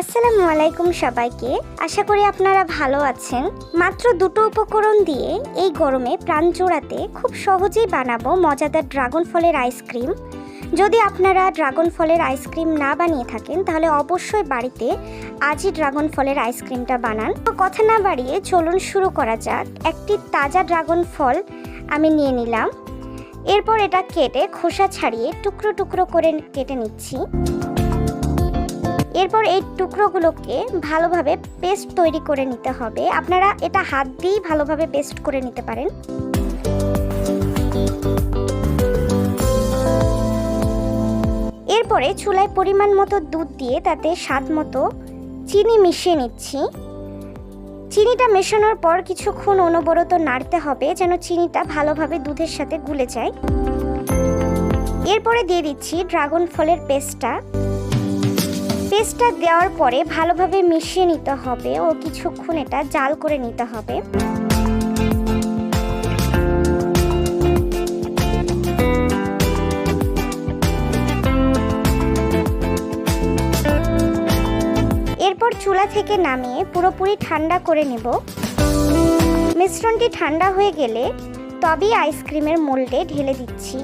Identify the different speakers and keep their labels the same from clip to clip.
Speaker 1: আসসালামু আলাইকুম সবাইকে। আশা করি আপনারা ভালো আছেন। মাত্র দুটো উপকরণ দিয়ে এই গরমে প্রাণ জোড়াতে খুব সহজেই বানাবো মজাদার ড্রাগন ফলের আইসক্রিম। যদি আপনারা ড্রাগন ফলের আইসক্রিম না বানিয়ে থাকেন তাহলে অবশ্যই বাড়িতে আজই ড্রাগন ফলের আইসক্রিমটা বানান। তো কথা না বাড়িয়ে চলুন শুরু করা যাক। একটি তাজা ড্রাগন ফল আমি নিয়ে নিলাম। এরপর এটা কেটে খোসা ছাড়িয়ে টুকরো টুকরো করে কেটে নিচ্ছি। এরপর এই টুকরোগুলোকে ভালোভাবে পেস্ট তৈরি করে নিতে হবে। আপনারা এটা হাত দিয়েই ভালোভাবে পেস্ট করে নিতে পারেন। এরপরে চুলায় পরিমাণ মতো দুধ দিয়ে তাতে স্বাদ মতো চিনি মিশিয়ে নিচ্ছি। চিনিটা মেশানোর পর কিছুক্ষণ অনবরত নাড়তে হবে যেন চিনিটা ভালোভাবে দুধের সাথে গুলে যায়। এরপরে দিয়ে দিচ্ছি ড্রাগন ফলের পেস্টটা দেওয়ার পরে ভালোভাবে মিশিয়ে নিতে হবে ও কিছুক্ষণ এটা জাল করে নিতে হবে। এরপর চুলা থেকে নামিয়ে পুরোপুরি ঠান্ডা করে নেব। মিশ্রণটি ঠান্ডা হয়ে গেলে তবেই আইসক্রিমের মোল্ডে ঢেলে দিচ্ছি।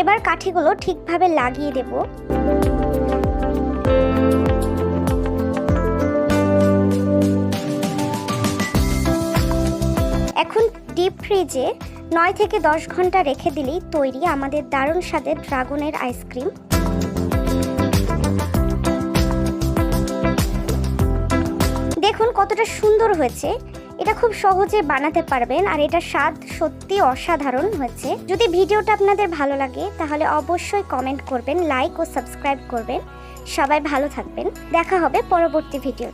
Speaker 1: এবার কাঠিগুলো ঠিকভাবে লাগিয়ে দেব। এখন ডিপ ফ্রিজে 9 থেকে 10 ঘন্টা রেখে দিলেই তৈরি আমাদের দারুণ স্বাদের ড্রাগনের আইসক্রিম। দেখুন কতটা সুন্দর হয়েছে। এটা খুব সহজে বানাতে পারবেন আর এটা স্বাদ সত্যি অসাধারণ হয়েছে। যদি ভিডিওটা আপনাদের ভালো লাগে তাহলে অবশ্যই কমেন্ট করবেন, লাইক ও সাবস্ক্রাইব করবেন। সবাই ভালো থাকবেন। দেখা হবে পরবর্তী ভিডিও।